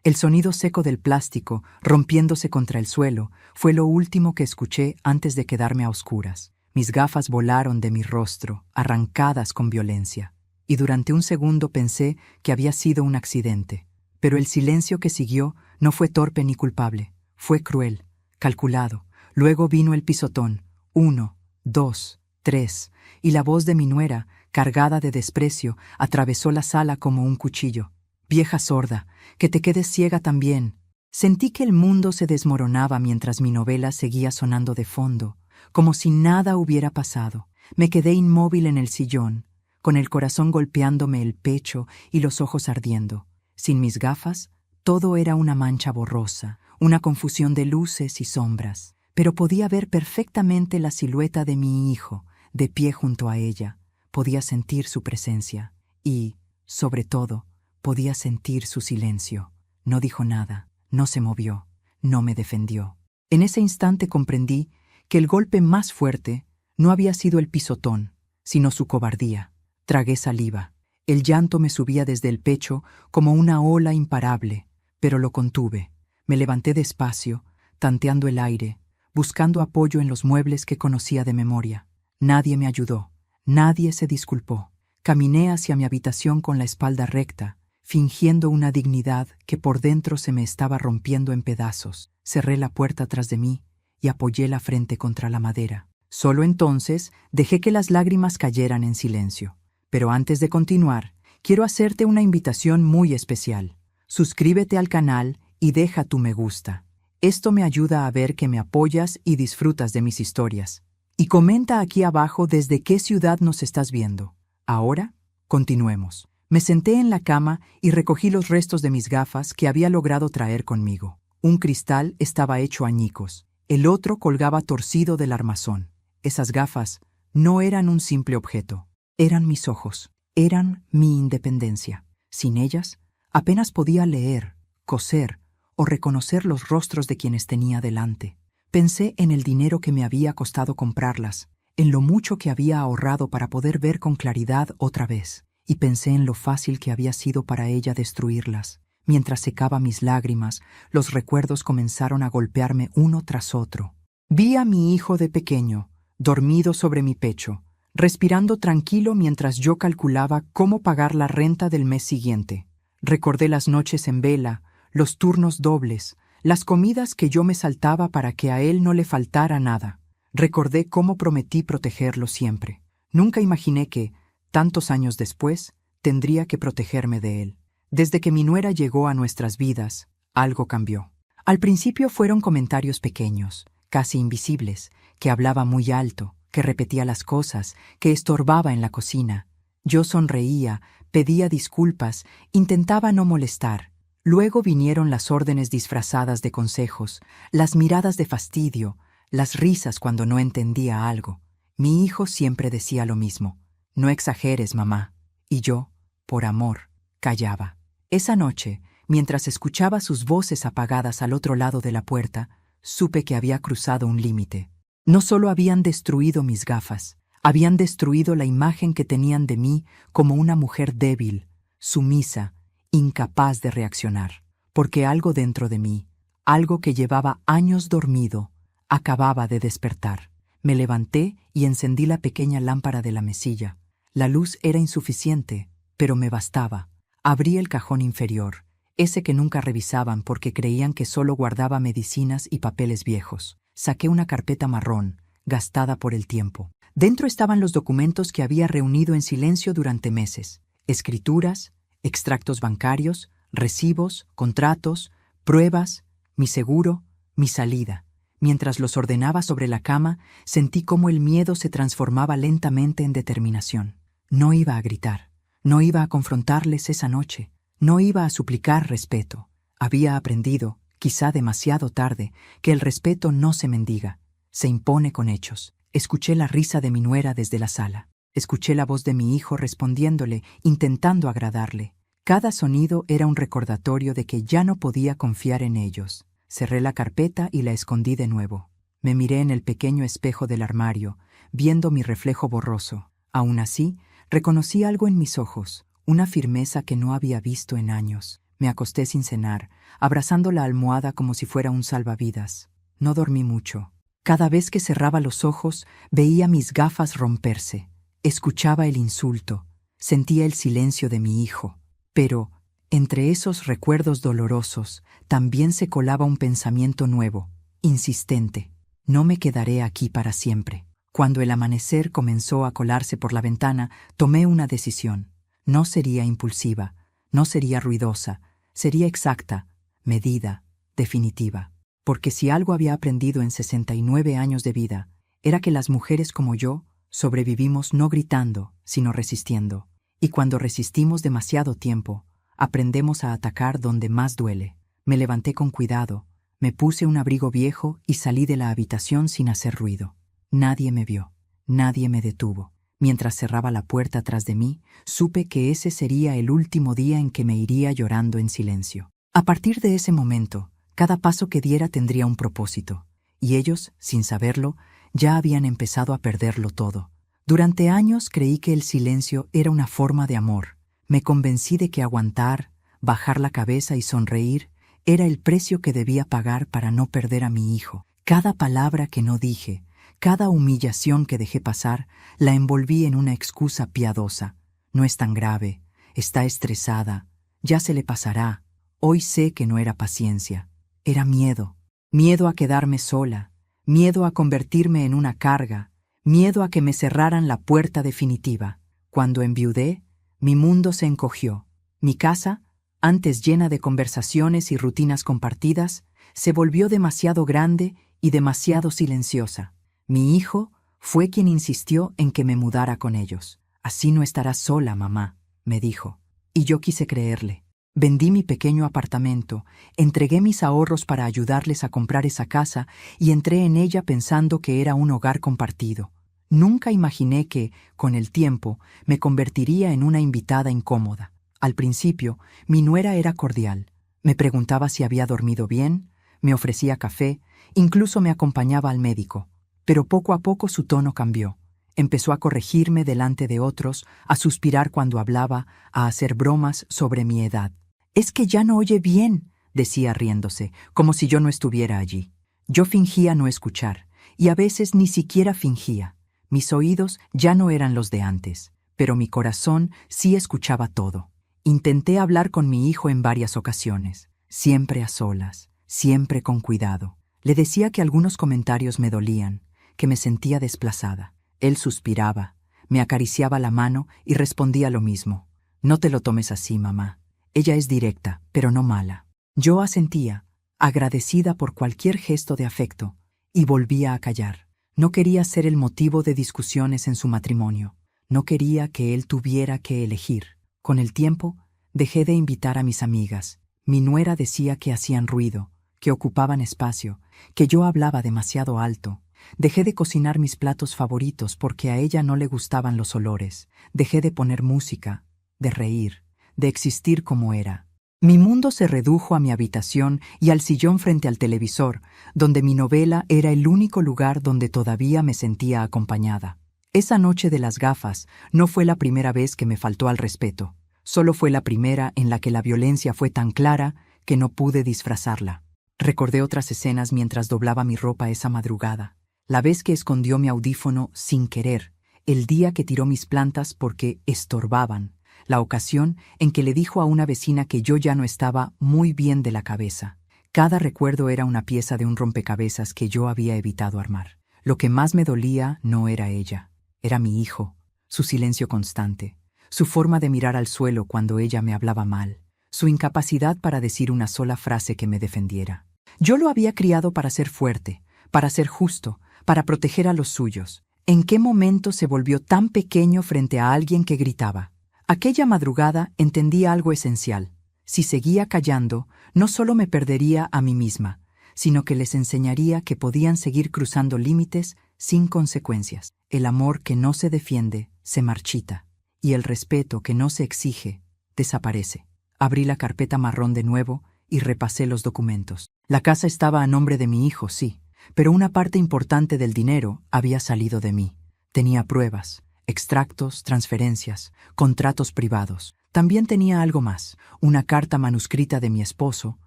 El sonido seco del plástico, rompiéndose contra el suelo, fue lo último que escuché antes de quedarme a oscuras. Mis gafas volaron de mi rostro, arrancadas con violencia, y durante un segundo pensé que había sido un accidente. Pero el silencio que siguió no fue torpe ni culpable, fue cruel, calculado. Luego vino el pisotón, 1, 2, 3, y la voz de mi nuera, cargada de desprecio, atravesó la sala como un cuchillo. «Vieja sorda, que te quedes ciega también». Sentí que el mundo se desmoronaba mientras mi novela seguía sonando de fondo, como si nada hubiera pasado. Me quedé inmóvil en el sillón, con el corazón golpeándome el pecho y los ojos ardiendo. Sin mis gafas, todo era una mancha borrosa, una confusión de luces y sombras, pero podía ver perfectamente la silueta de mi hijo, de pie junto a ella. Podía sentir su presencia y, sobre todo, podía sentir su silencio. No dijo nada, no se movió, no me defendió. En ese instante comprendí que el golpe más fuerte no había sido el pisotón, sino su cobardía. Tragué saliva. El llanto me subía desde el pecho como una ola imparable, pero lo contuve. Me levanté despacio, tanteando el aire, buscando apoyo en los muebles que conocía de memoria. Nadie me ayudó, nadie se disculpó. Caminé hacia mi habitación con la espalda recta, fingiendo una dignidad que por dentro se me estaba rompiendo en pedazos. Cerré la puerta tras de mí y apoyé la frente contra la madera. Solo entonces dejé que las lágrimas cayeran en silencio. Pero antes de continuar, quiero hacerte una invitación muy especial. Suscríbete al canal y deja tu me gusta. Esto me ayuda a ver que me apoyas y disfrutas de mis historias. Y comenta aquí abajo desde qué ciudad nos estás viendo. Ahora, continuemos. Me senté en la cama y recogí los restos de mis gafas que había logrado traer conmigo. Un cristal estaba hecho añicos, el otro colgaba torcido del armazón. Esas gafas no eran un simple objeto, eran mis ojos, eran mi independencia. Sin ellas, apenas podía leer, coser o reconocer los rostros de quienes tenía delante. Pensé en el dinero que me había costado comprarlas, en lo mucho que había ahorrado para poder ver con claridad otra vez. Y pensé en lo fácil que había sido para ella destruirlas. Mientras secaba mis lágrimas, los recuerdos comenzaron a golpearme uno tras otro. Vi a mi hijo de pequeño, dormido sobre mi pecho, respirando tranquilo mientras yo calculaba cómo pagar la renta del mes siguiente. Recordé las noches en vela, los turnos dobles, las comidas que yo me saltaba para que a él no le faltara nada. Recordé cómo prometí protegerlo siempre. Nunca imaginé que, tantos años después, tendría que protegerme de él. Desde que mi nuera llegó a nuestras vidas, algo cambió. Al principio fueron comentarios pequeños, casi invisibles, que hablaba muy alto, que repetía las cosas, que estorbaba en la cocina. Yo sonreía, pedía disculpas, intentaba no molestar. Luego vinieron las órdenes disfrazadas de consejos, las miradas de fastidio, las risas cuando no entendía algo. Mi hijo siempre decía lo mismo. «No exageres, mamá». Y yo, por amor, callaba. Esa noche, mientras escuchaba sus voces apagadas al otro lado de la puerta, supe que había cruzado un límite. No solo habían destruido mis gafas, habían destruido la imagen que tenían de mí como una mujer débil, sumisa, incapaz de reaccionar. Porque algo dentro de mí, algo que llevaba años dormido, acababa de despertar. Me levanté y encendí la pequeña lámpara de la mesilla. La luz era insuficiente, pero me bastaba. Abrí el cajón inferior, ese que nunca revisaban porque creían que solo guardaba medicinas y papeles viejos. Saqué una carpeta marrón, gastada por el tiempo. Dentro estaban los documentos que había reunido en silencio durante meses. Escrituras, extractos bancarios, recibos, contratos, pruebas, mi seguro, mi salida. Mientras los ordenaba sobre la cama, sentí cómo el miedo se transformaba lentamente en determinación. No iba a gritar, no iba a confrontarles esa noche, no iba a suplicar respeto. Había aprendido, quizá demasiado tarde, que el respeto no se mendiga, se impone con hechos. Escuché la risa de mi nuera desde la sala. Escuché la voz de mi hijo respondiéndole, intentando agradarle. Cada sonido era un recordatorio de que ya no podía confiar en ellos. Cerré la carpeta y la escondí de nuevo. Me miré en el pequeño espejo del armario, viendo mi reflejo borroso. Aún así, reconocí algo en mis ojos, una firmeza que no había visto en años. Me acosté sin cenar, abrazando la almohada como si fuera un salvavidas. No dormí mucho. Cada vez que cerraba los ojos, veía mis gafas romperse. Escuchaba el insulto. Sentía el silencio de mi hijo. Pero, entre esos recuerdos dolorosos, también se colaba un pensamiento nuevo, insistente. No me quedaré aquí para siempre. Cuando el amanecer comenzó a colarse por la ventana, tomé una decisión. No sería impulsiva, no sería ruidosa, sería exacta, medida, definitiva. Porque si algo había aprendido en 69 años de vida, era que las mujeres como yo sobrevivimos no gritando, sino resistiendo. Y cuando resistimos demasiado tiempo, aprendemos a atacar donde más duele. Me levanté con cuidado, me puse un abrigo viejo y salí de la habitación sin hacer ruido. Nadie me vio, nadie me detuvo. Mientras cerraba la puerta tras de mí, supe que ese sería el último día en que me iría llorando en silencio. A partir de ese momento, cada paso que diera tendría un propósito, y ellos, sin saberlo, ya habían empezado a perderlo todo. Durante años creí que el silencio era una forma de amor. Me convencí de que aguantar, bajar la cabeza y sonreír era el precio que debía pagar para no perder a mi hijo. Cada palabra que no dije, cada humillación que dejé pasar, la envolví en una excusa piadosa. No es tan grave, está estresada, ya se le pasará. Hoy sé que no era paciencia, era miedo. Miedo a quedarme sola, miedo a convertirme en una carga, miedo a que me cerraran la puerta definitiva. Cuando enviudé, mi mundo se encogió. Mi casa, antes llena de conversaciones y rutinas compartidas, se volvió demasiado grande y demasiado silenciosa. Mi hijo fue quien insistió en que me mudara con ellos. Así no estarás sola, mamá, me dijo. Y yo quise creerle. Vendí mi pequeño apartamento, entregué mis ahorros para ayudarles a comprar esa casa y entré en ella pensando que era un hogar compartido. Nunca imaginé que, con el tiempo, me convertiría en una invitada incómoda. Al principio, mi nuera era cordial. Me preguntaba si había dormido bien, me ofrecía café, incluso me acompañaba al médico. Pero poco a poco su tono cambió. Empezó a corregirme delante de otros, a suspirar cuando hablaba, a hacer bromas sobre mi edad. «Es que ya no oye bien», decía riéndose, como si yo no estuviera allí. Yo fingía no escuchar, y a veces ni siquiera fingía. Mis oídos ya no eran los de antes, pero mi corazón sí escuchaba todo. Intenté hablar con mi hijo en varias ocasiones, siempre a solas, siempre con cuidado. Le decía que algunos comentarios me dolían, que me sentía desplazada. Él suspiraba, me acariciaba la mano y respondía lo mismo. «No te lo tomes así, mamá. Ella es directa, pero no mala». Yo asentía, agradecida por cualquier gesto de afecto, y volvía a callar. No quería ser el motivo de discusiones en su matrimonio. No quería que él tuviera que elegir. Con el tiempo, dejé de invitar a mis amigas. Mi nuera decía que hacían ruido, que ocupaban espacio, que yo hablaba demasiado alto. Dejé de cocinar mis platos favoritos porque a ella no le gustaban los olores. Dejé de poner música, de reír, de existir como era. Mi mundo se redujo a mi habitación y al sillón frente al televisor, donde mi novela era el único lugar donde todavía me sentía acompañada. Esa noche de las gafas no fue la primera vez que me faltó al respeto. Solo fue la primera en la que la violencia fue tan clara que no pude disfrazarla. Recordé otras escenas mientras doblaba mi ropa esa madrugada. La vez que escondió mi audífono sin querer, el día que tiró mis plantas porque estorbaban, la ocasión en que le dijo a una vecina que yo ya no estaba muy bien de la cabeza. Cada recuerdo era una pieza de un rompecabezas que yo había evitado armar. Lo que más me dolía no era ella, era mi hijo, su silencio constante, su forma de mirar al suelo cuando ella me hablaba mal, su incapacidad para decir una sola frase que me defendiera. Yo lo había criado para ser fuerte, para ser justo, para proteger a los suyos. ¿En qué momento se volvió tan pequeño frente a alguien que gritaba? Aquella madrugada entendí algo esencial. Si seguía callando, no solo me perdería a mí misma, sino que les enseñaría que podían seguir cruzando límites sin consecuencias. El amor que no se defiende se marchita, y el respeto que no se exige desaparece. Abrí la carpeta marrón de nuevo y repasé los documentos. La casa estaba a nombre de mi hijo, sí, pero una parte importante del dinero había salido de mí. Tenía pruebas, extractos, transferencias, contratos privados. También tenía algo más, una carta manuscrita de mi esposo,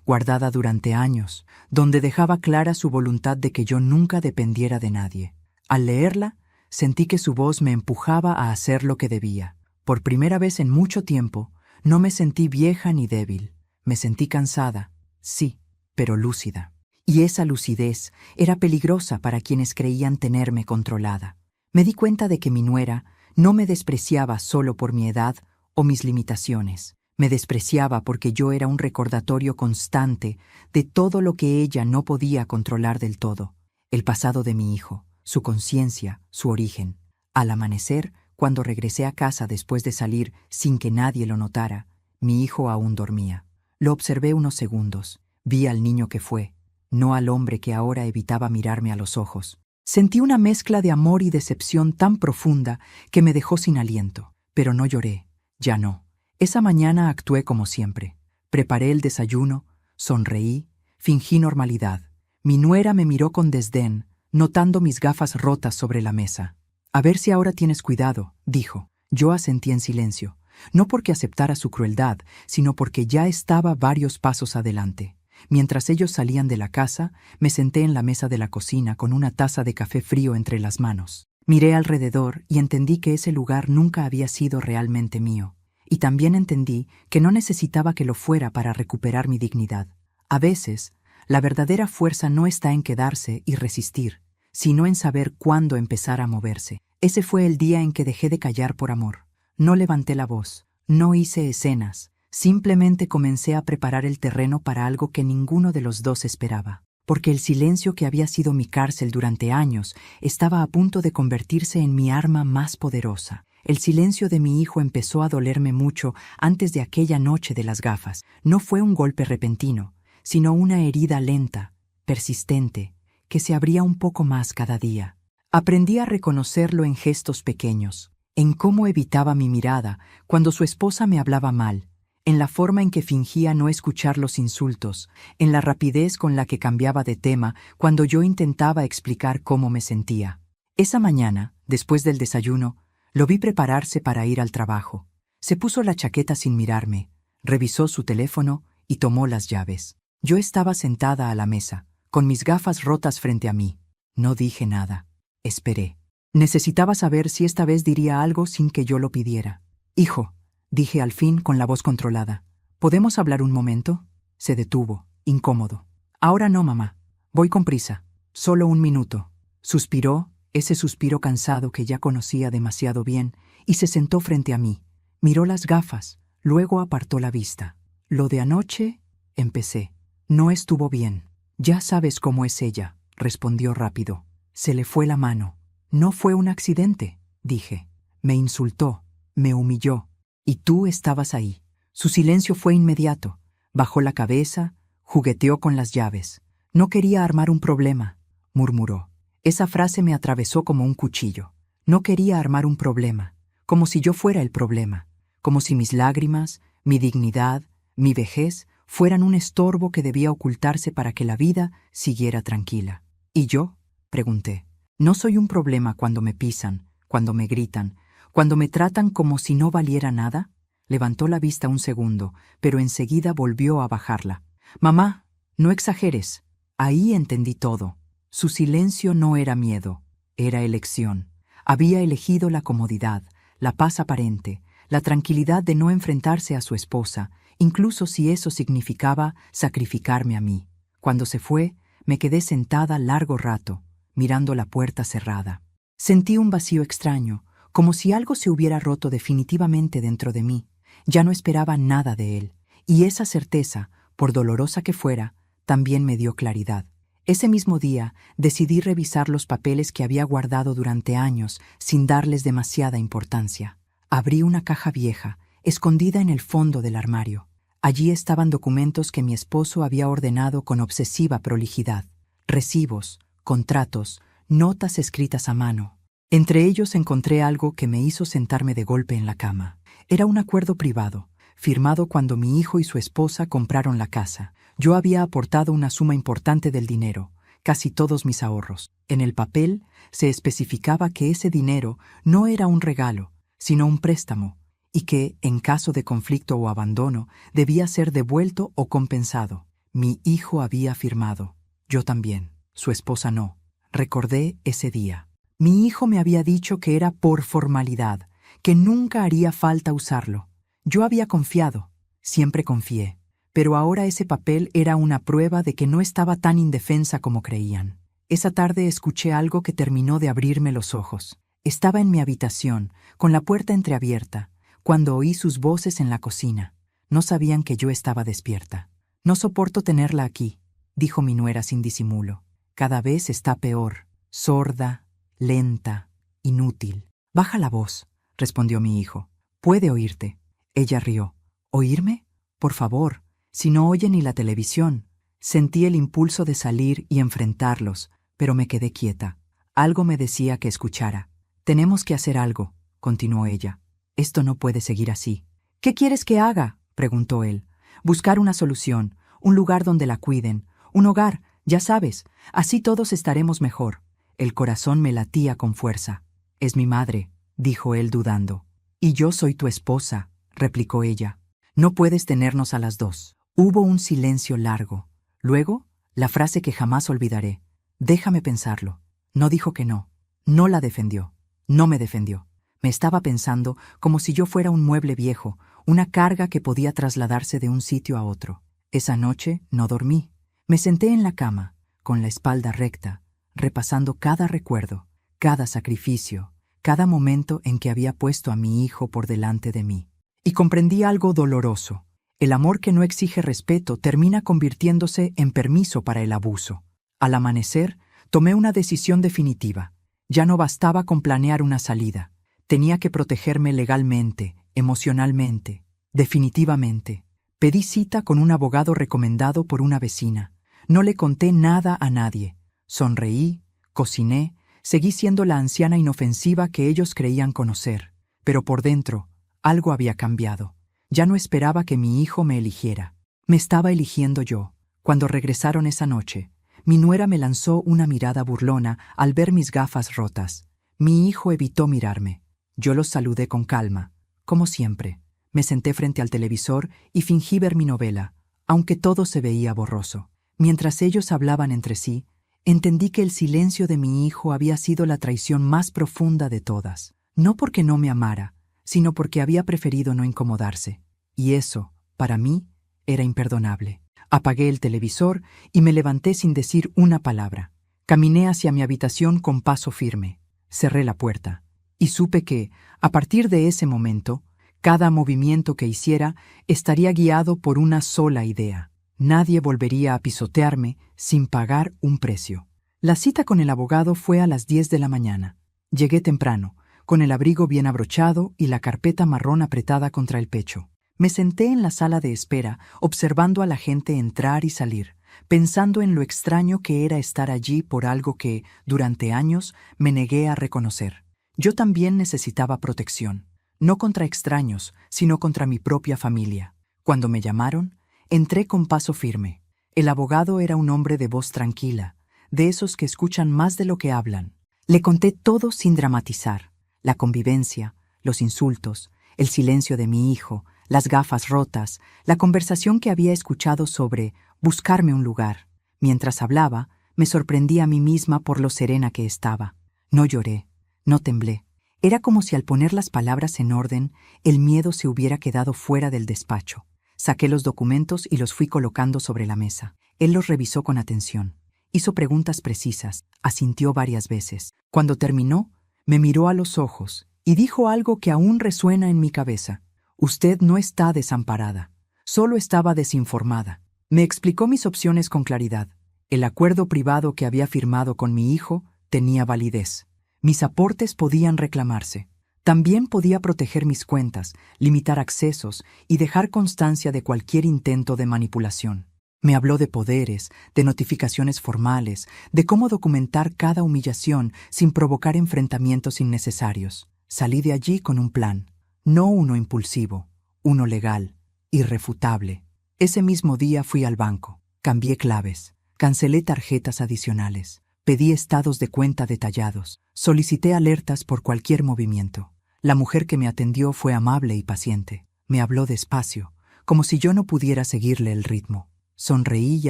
guardada durante años, donde dejaba clara su voluntad de que yo nunca dependiera de nadie. Al leerla, sentí que su voz me empujaba a hacer lo que debía. Por primera vez en mucho tiempo, no me sentí vieja ni débil. Me sentí cansada, sí, pero lúcida. Y esa lucidez era peligrosa para quienes creían tenerme controlada. Me di cuenta de que mi nuera no me despreciaba solo por mi edad o mis limitaciones. Me despreciaba porque yo era un recordatorio constante de todo lo que ella no podía controlar del todo. El pasado de mi hijo, su conciencia, su origen. Al amanecer, cuando regresé a casa después de salir sin que nadie lo notara, mi hijo aún dormía. Lo observé unos segundos. Vi al niño que fue, no al hombre que ahora evitaba mirarme a los ojos. Sentí una mezcla de amor y decepción tan profunda que me dejó sin aliento. Pero no lloré, ya no. Esa mañana actué como siempre. Preparé el desayuno, sonreí, fingí normalidad. Mi nuera me miró con desdén, notando mis gafas rotas sobre la mesa. «A ver si ahora tienes cuidado», dijo. Yo asentí en silencio, no porque aceptara su crueldad, sino porque ya estaba varios pasos adelante. Mientras ellos salían de la casa, me senté en la mesa de la cocina con una taza de café frío entre las manos. Miré alrededor y entendí que ese lugar nunca había sido realmente mío. Y también entendí que no necesitaba que lo fuera para recuperar mi dignidad. A veces, la verdadera fuerza no está en quedarse y resistir, sino en saber cuándo empezar a moverse. Ese fue el día en que dejé de callar por amor. No levanté la voz, no hice escenas, simplemente comencé a preparar el terreno para algo que ninguno de los dos esperaba. Porque el silencio que había sido mi cárcel durante años estaba a punto de convertirse en mi arma más poderosa. El silencio de mi hijo empezó a dolerme mucho antes de aquella noche de las gafas. No fue un golpe repentino, sino una herida lenta, persistente, que se abría un poco más cada día. Aprendí a reconocerlo en gestos pequeños, en cómo evitaba mi mirada cuando su esposa me hablaba mal, en la forma en que fingía no escuchar los insultos, en la rapidez con la que cambiaba de tema cuando yo intentaba explicar cómo me sentía. Esa mañana, después del desayuno, lo vi prepararse para ir al trabajo. Se puso la chaqueta sin mirarme, revisó su teléfono y tomó las llaves. Yo estaba sentada a la mesa, con mis gafas rotas frente a mí. No dije nada. Esperé. Necesitaba saber si esta vez diría algo sin que yo lo pidiera. «Hijo», dije al fin con la voz controlada, «¿podemos hablar un momento?» Se detuvo, incómodo. «Ahora no, mamá. Voy con prisa. Solo un minuto». Suspiró, ese suspiro cansado que ya conocía demasiado bien, y se sentó frente a mí. Miró las gafas, luego apartó la vista. «Lo de anoche», empecé. «No estuvo bien». «Ya sabes cómo es ella», respondió rápido. Se le fue la mano. «No fue un accidente», dije. «Me insultó, me humilló. Y tú estabas ahí». Su silencio fue inmediato. Bajó la cabeza, jugueteó con las llaves. «No quería armar un problema», murmuró. Esa frase me atravesó como un cuchillo. No quería armar un problema, como si yo fuera el problema, como si mis lágrimas, mi dignidad, mi vejez fueran un estorbo que debía ocultarse para que la vida siguiera tranquila. ¿Y yo?, pregunté. ¿No soy un problema cuando me pisan, cuando me gritan, cuando me tratan como si no valiera nada? Levantó la vista un segundo, pero enseguida volvió a bajarla. «Mamá, no exageres». Ahí entendí todo. Su silencio no era miedo, era elección. Había elegido la comodidad, la paz aparente, la tranquilidad de no enfrentarse a su esposa, incluso si eso significaba sacrificarme a mí. Cuando se fue, me quedé sentada largo rato, mirando la puerta cerrada. Sentí un vacío extraño, como si algo se hubiera roto definitivamente dentro de mí. Ya no esperaba nada de él, y esa certeza, por dolorosa que fuera, también me dio claridad. Ese mismo día decidí revisar los papeles que había guardado durante años sin darles demasiada importancia. Abrí una caja vieja, escondida en el fondo del armario. Allí estaban documentos que mi esposo había ordenado con obsesiva prolijidad. Recibos, contratos, notas escritas a mano. Entre ellos encontré algo que me hizo sentarme de golpe en la cama. Era un acuerdo privado, firmado cuando mi hijo y su esposa compraron la casa. Yo había aportado una suma importante del dinero, casi todos mis ahorros. En el papel se especificaba que ese dinero no era un regalo, sino un préstamo, y que, en caso de conflicto o abandono, debía ser devuelto o compensado. Mi hijo había firmado. Yo también. Su esposa no. Recordé ese día. Mi hijo me había dicho que era por formalidad, que nunca haría falta usarlo. Yo había confiado. Siempre confié. Pero ahora ese papel era una prueba de que no estaba tan indefensa como creían. Esa tarde escuché algo que terminó de abrirme los ojos. Estaba en mi habitación, con la puerta entreabierta, cuando oí sus voces en la cocina. No sabían que yo estaba despierta. «No soporto tenerla aquí», dijo mi nuera sin disimulo. «Cada vez está peor, sorda, lenta, inútil». «Baja la voz», respondió mi hijo. «Puede oírte». Ella rió. «¿Oírme? Por favor, si no oye ni la televisión». Sentí el impulso de salir y enfrentarlos, pero me quedé quieta. Algo me decía que escuchara. «Tenemos que hacer algo», continuó ella. «Esto no puede seguir así». «¿Qué quieres que haga?», preguntó él. «Buscar una solución, un lugar donde la cuiden, un hogar, ya sabes, así todos estaremos mejor». El corazón me latía con fuerza. «Es mi madre», dijo él dudando. «Y yo soy tu esposa», replicó ella. «No puedes tenernos a las dos». Hubo un silencio largo. Luego, la frase que jamás olvidaré. «Déjame pensarlo». No dijo que no. No la defendió. No me defendió. Me estaba pensando como si yo fuera un mueble viejo, una carga que podía trasladarse de un sitio a otro. Esa noche no dormí. Me senté en la cama, con la espalda recta, repasando cada recuerdo, cada sacrificio, cada momento en que había puesto a mi hijo por delante de mí. Y comprendí algo doloroso. El amor que no exige respeto termina convirtiéndose en permiso para el abuso. Al amanecer, tomé una decisión definitiva. Ya no bastaba con planear una salida. Tenía que protegerme legalmente, emocionalmente, definitivamente. Pedí cita con un abogado recomendado por una vecina. No le conté nada a nadie. Sonreí, cociné, seguí siendo la anciana inofensiva que ellos creían conocer. Pero por dentro, algo había cambiado. Ya no esperaba que mi hijo me eligiera. Me estaba eligiendo yo. Cuando regresaron esa noche, mi nuera me lanzó una mirada burlona al ver mis gafas rotas. Mi hijo evitó mirarme. Yo los saludé con calma, como siempre. Me senté frente al televisor y fingí ver mi novela, aunque todo se veía borroso. Mientras ellos hablaban entre sí, entendí que el silencio de mi hijo había sido la traición más profunda de todas. No porque no me amara, sino porque había preferido no incomodarse. Y eso, para mí, era imperdonable. Apagué el televisor y me levanté sin decir una palabra. Caminé hacia mi habitación con paso firme. Cerré la puerta. Y supe que, a partir de ese momento, cada movimiento que hiciera estaría guiado por una sola idea. Nadie volvería a pisotearme sin pagar un precio. La cita con el abogado fue a las 10 de la mañana. Llegué temprano, con el abrigo bien abrochado y la carpeta marrón apretada contra el pecho. Me senté en la sala de espera, observando a la gente entrar y salir, pensando en lo extraño que era estar allí por algo que, durante años, me negué a reconocer. Yo también necesitaba protección, no contra extraños, sino contra mi propia familia. Cuando me llamaron, entré con paso firme. El abogado era un hombre de voz tranquila, de esos que escuchan más de lo que hablan. Le conté todo sin dramatizar: la convivencia, los insultos, el silencio de mi hijo, las gafas rotas, la conversación que había escuchado sobre buscarme un lugar. Mientras hablaba, me sorprendí a mí misma por lo serena que estaba. No lloré, no temblé. Era como si al poner las palabras en orden, el miedo se hubiera quedado fuera del despacho. Saqué los documentos y los fui colocando sobre la mesa. Él los revisó con atención. Hizo preguntas precisas, asintió varias veces. Cuando terminó, me miró a los ojos y dijo algo que aún resuena en mi cabeza. «Usted no está desamparada, solo estaba desinformada». Me explicó mis opciones con claridad. El acuerdo privado que había firmado con mi hijo tenía validez. Mis aportes podían reclamarse. También podía proteger mis cuentas, limitar accesos y dejar constancia de cualquier intento de manipulación. Me habló de poderes, de notificaciones formales, de cómo documentar cada humillación sin provocar enfrentamientos innecesarios. Salí de allí con un plan. No uno impulsivo, uno legal, irrefutable. Ese mismo día fui al banco, cambié claves, cancelé tarjetas adicionales, pedí estados de cuenta detallados, solicité alertas por cualquier movimiento. La mujer que me atendió fue amable y paciente. Me habló despacio, como si yo no pudiera seguirle el ritmo. Sonreí y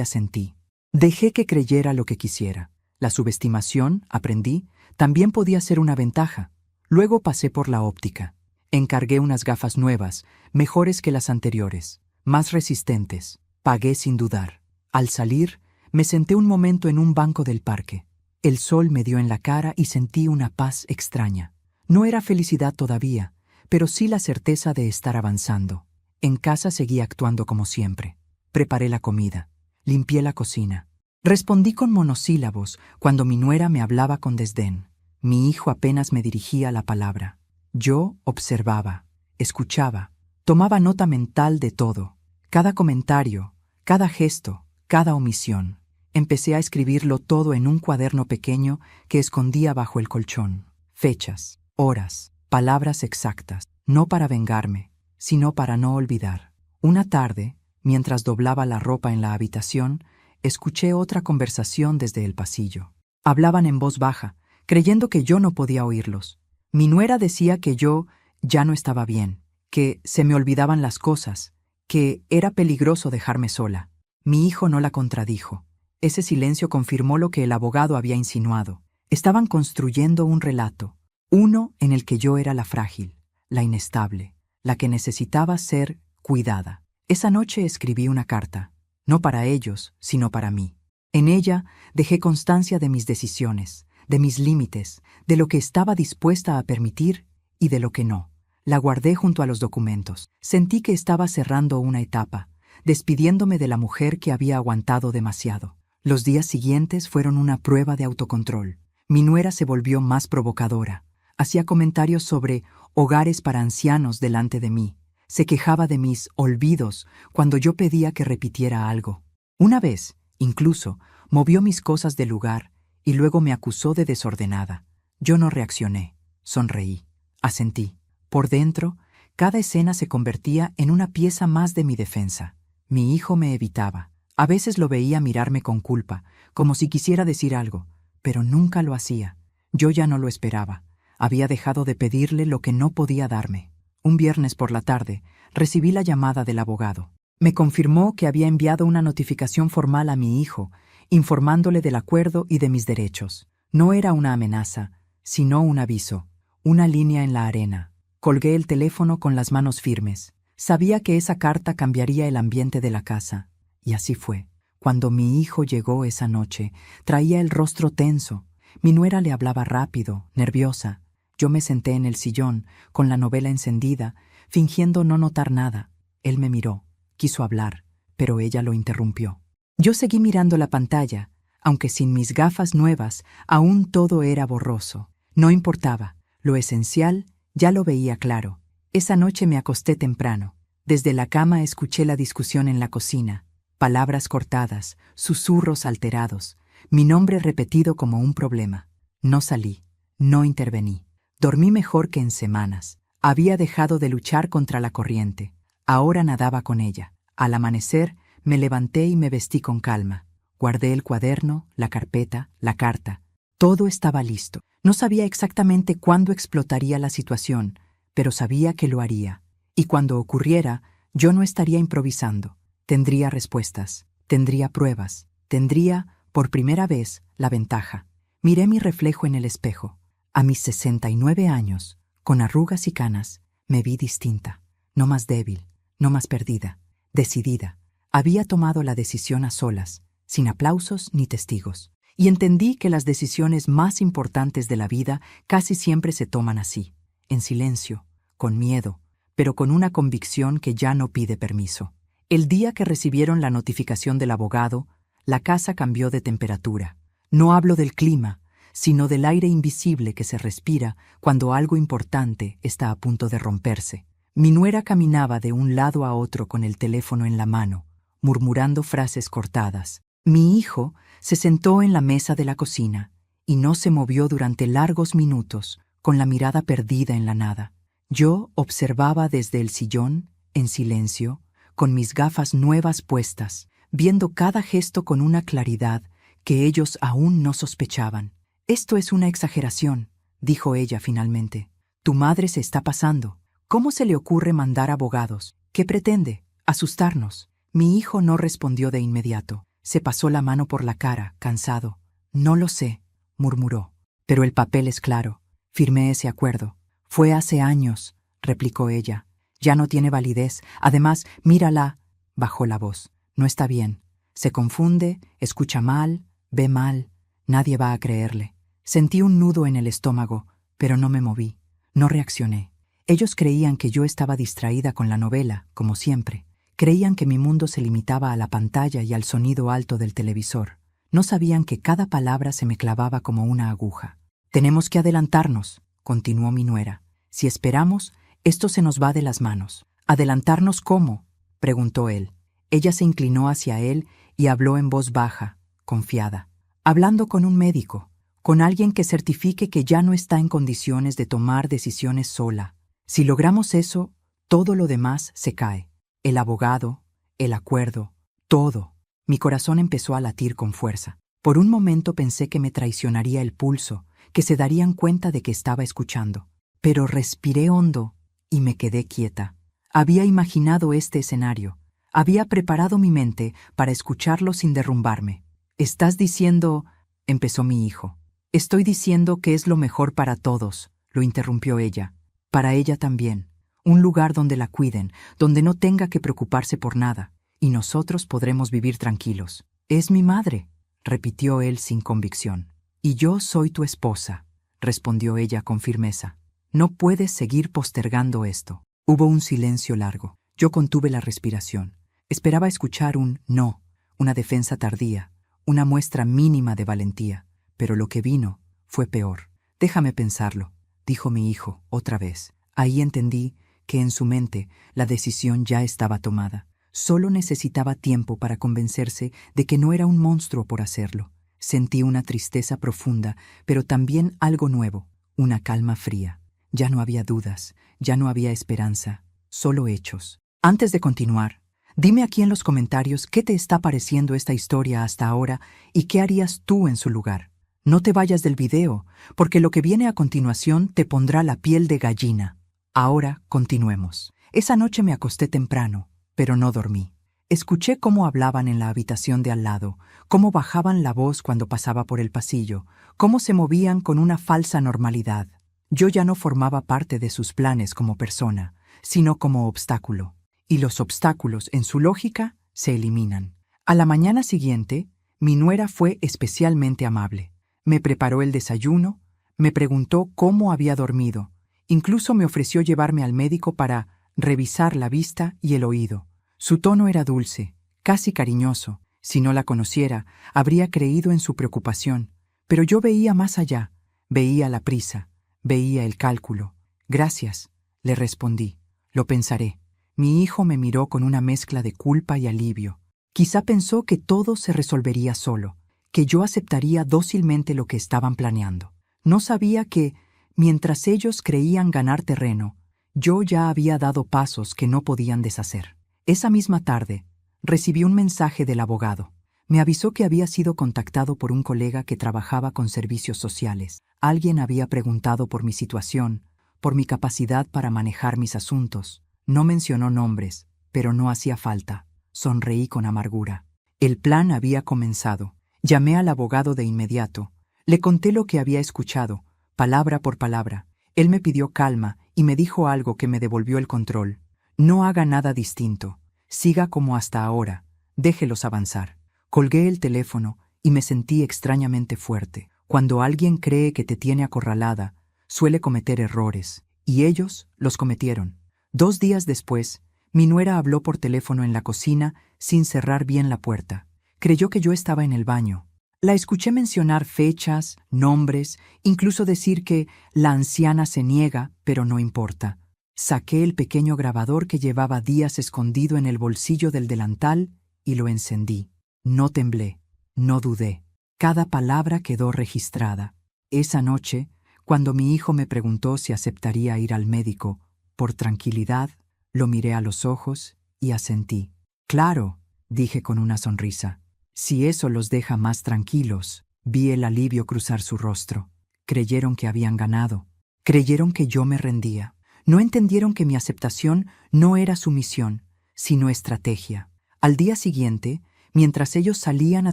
asentí. Dejé que creyera lo que quisiera. La subestimación, aprendí, también podía ser una ventaja. Luego pasé por la óptica. Encargué unas gafas nuevas, mejores que las anteriores, más resistentes. Pagué sin dudar. Al salir, me senté un momento en un banco del parque. El sol me dio en la cara y sentí una paz extraña. No era felicidad todavía, pero sí la certeza de estar avanzando. En casa seguí actuando como siempre. Preparé la comida. Limpié la cocina. Respondí con monosílabos cuando mi nuera me hablaba con desdén. Mi hijo apenas me dirigía la palabra. Yo observaba, escuchaba, tomaba nota mental de todo. Cada comentario, cada gesto, cada omisión. Empecé a escribirlo todo en un cuaderno pequeño que escondía bajo el colchón. Fechas, horas, palabras exactas, no para vengarme, sino para no olvidar. Una tarde, mientras doblaba la ropa en la habitación, escuché otra conversación desde el pasillo. Hablaban en voz baja, creyendo que yo no podía oírlos. Mi nuera decía que yo ya no estaba bien, que se me olvidaban las cosas, que era peligroso dejarme sola. Mi hijo no la contradijo. Ese silencio confirmó lo que el abogado había insinuado. Estaban construyendo un relato, uno en el que yo era la frágil, la inestable, la que necesitaba ser cuidada. Esa noche escribí una carta, no para ellos, sino para mí. En ella dejé constancia de mis decisiones, de mis límites, de lo que estaba dispuesta a permitir y de lo que no. La guardé junto a los documentos. Sentí que estaba cerrando una etapa, despidiéndome de la mujer que había aguantado demasiado. Los días siguientes fueron una prueba de autocontrol. Mi nuera se volvió más provocadora. Hacía comentarios sobre hogares para ancianos delante de mí. Se quejaba de mis olvidos cuando yo pedía que repitiera algo. Una vez, incluso, movió mis cosas del lugar y luego me acusó de desordenada. Yo no reaccioné, sonreí, asentí. Por dentro, cada escena se convertía en una pieza más de mi defensa. Mi hijo me evitaba. A veces lo veía mirarme con culpa, como si quisiera decir algo, pero nunca lo hacía. Yo ya no lo esperaba. Había dejado de pedirle lo que no podía darme. Un viernes por la tarde, recibí la llamada del abogado. Me confirmó que había enviado una notificación formal a mi hijo, informándole del acuerdo y de mis derechos. No era una amenaza, sino un aviso, una línea en la arena. Colgué el teléfono con las manos firmes. Sabía que esa carta cambiaría el ambiente de la casa. Y así fue. Cuando mi hijo llegó esa noche, traía el rostro tenso. Mi nuera le hablaba rápido, nerviosa. Yo me senté en el sillón, con la novela encendida, fingiendo no notar nada. Él me miró, quiso hablar, pero ella lo interrumpió. Yo seguí mirando la pantalla, aunque sin mis gafas nuevas, aún todo era borroso. No importaba, lo esencial ya lo veía claro. Esa noche me acosté temprano. Desde la cama escuché la discusión en la cocina. Palabras cortadas, susurros alterados, mi nombre repetido como un problema. No salí, no intervení. Dormí mejor que en semanas. Había dejado de luchar contra la corriente. Ahora nadaba con ella. Al amanecer, me levanté y me vestí con calma. Guardé el cuaderno, la carpeta, la carta. Todo estaba listo. No sabía exactamente cuándo explotaría la situación, pero sabía que lo haría. Y cuando ocurriera, yo no estaría improvisando. Tendría respuestas, tendría pruebas, tendría, por primera vez, la ventaja. Miré mi reflejo en el espejo. A mis 69 años, con arrugas y canas, me vi distinta. No más débil, no más perdida, decidida. Había tomado la decisión a solas, sin aplausos ni testigos. Y entendí que las decisiones más importantes de la vida casi siempre se toman así, en silencio, con miedo, pero con una convicción que ya no pide permiso. El día que recibieron la notificación del abogado, la casa cambió de temperatura. No hablo del clima, sino del aire invisible que se respira cuando algo importante está a punto de romperse. Mi nuera caminaba de un lado a otro con el teléfono en la mano, murmurando frases cortadas. Mi hijo se sentó en la mesa de la cocina y no se movió durante largos minutos, con la mirada perdida en la nada. Yo observaba desde el sillón, en silencio, con mis gafas nuevas puestas, viendo cada gesto con una claridad que ellos aún no sospechaban. «Esto es una exageración», dijo ella finalmente. Tu madre se está pasando. ¿Cómo se le ocurre mandar abogados? ¿Qué pretende? ¿Asustarnos? Mi hijo no respondió de inmediato. Se pasó la mano por la cara, cansado. No lo sé, murmuró. Pero el papel es claro. Firmé ese acuerdo. Fue hace años, replicó ella. Ya no tiene validez. Además, mírala. Bajó la voz. No está bien. Se confunde, escucha mal, ve mal. Nadie va a creerle. Sentí un nudo en el estómago, pero no me moví. No reaccioné. Ellos creían que yo estaba distraída con la novela, como siempre. Creían que mi mundo se limitaba a la pantalla y al sonido alto del televisor. No sabían que cada palabra se me clavaba como una aguja. Tenemos que adelantarnos, continuó mi nuera. Si esperamos, esto se nos va de las manos. ¿Adelantarnos cómo?, preguntó él. Ella se inclinó hacia él y habló en voz baja, confiada. Hablando con un médico, con alguien que certifique que ya no está en condiciones de tomar decisiones sola. Si logramos eso, todo lo demás se cae. El abogado, el acuerdo, todo. Mi corazón empezó a latir con fuerza. Por un momento pensé que me traicionaría el pulso, que se darían cuenta de que estaba escuchando. Pero respiré hondo y me quedé quieta. Había imaginado este escenario. Había preparado mi mente para escucharlo sin derrumbarme. «Estás diciendo», empezó mi hijo. «Estoy diciendo que es lo mejor para todos», lo interrumpió ella. «Para ella también. Un lugar donde la cuiden, donde no tenga que preocuparse por nada, y nosotros podremos vivir tranquilos». «Es mi madre», repitió él sin convicción. «Y yo soy tu esposa», respondió ella con firmeza. «No puedes seguir postergando esto». Hubo un silencio largo. Yo contuve la respiración. Esperaba escuchar un no, una defensa tardía, una muestra mínima de valentía. Pero lo que vino fue peor. «Déjame pensarlo», dijo mi hijo otra vez. Ahí entendí que en su mente la decisión ya estaba tomada. Solo necesitaba tiempo para convencerse de que no era un monstruo por hacerlo. Sentí una tristeza profunda, pero también algo nuevo, una calma fría. Ya no había dudas, ya no había esperanza, solo hechos. Antes de continuar, dime aquí en los comentarios qué te está pareciendo esta historia hasta ahora y qué harías tú en su lugar. No te vayas del video, porque lo que viene a continuación te pondrá la piel de gallina. Ahora continuemos. Esa noche me acosté temprano, pero no dormí. Escuché cómo hablaban en la habitación de al lado, cómo bajaban la voz cuando pasaba por el pasillo, cómo se movían con una falsa normalidad. Yo ya no formaba parte de sus planes como persona, sino como obstáculo. Y los obstáculos, en su lógica, se eliminan. A la mañana siguiente, mi nuera fue especialmente amable. Me preparó el desayuno, me preguntó cómo había dormido, incluso me ofreció llevarme al médico para revisar la vista y el oído. Su tono era dulce, casi cariñoso. Si no la conociera, habría creído en su preocupación. Pero yo veía más allá, veía la prisa, veía el cálculo. «Gracias», le respondí. «Lo pensaré». Mi hijo me miró con una mezcla de culpa y alivio. Quizá pensó que todo se resolvería solo, que yo aceptaría dócilmente lo que estaban planeando. No sabía que, mientras ellos creían ganar terreno, yo ya había dado pasos que no podían deshacer. Esa misma tarde, recibí un mensaje del abogado. Me avisó que había sido contactado por un colega que trabajaba con servicios sociales. Alguien había preguntado por mi situación, por mi capacidad para manejar mis asuntos. No mencionó nombres, pero no hacía falta. Sonreí con amargura. El plan había comenzado. Llamé al abogado de inmediato. Le conté lo que había escuchado, palabra por palabra. Él me pidió calma y me dijo algo que me devolvió el control. «No haga nada distinto. Siga como hasta ahora. Déjelos avanzar». Colgué el teléfono y me sentí extrañamente fuerte. Cuando alguien cree que te tiene acorralada, suele cometer errores, y ellos los cometieron. 2 días después, mi nuera habló por teléfono en la cocina sin cerrar bien la puerta. Creyó que yo estaba en el baño. La escuché mencionar fechas, nombres, incluso decir que la anciana se niega, pero no importa. Saqué el pequeño grabador que llevaba días escondido en el bolsillo del delantal y lo encendí. No temblé, no dudé. Cada palabra quedó registrada. Esa noche, cuando mi hijo me preguntó si aceptaría ir al médico, por tranquilidad, lo miré a los ojos y asentí. «Claro», dije con una sonrisa. «Si eso los deja más tranquilos». Vi el alivio cruzar su rostro. Creyeron que habían ganado. Creyeron que yo me rendía. No entendieron que mi aceptación no era sumisión, sino estrategia. Al día siguiente, mientras ellos salían a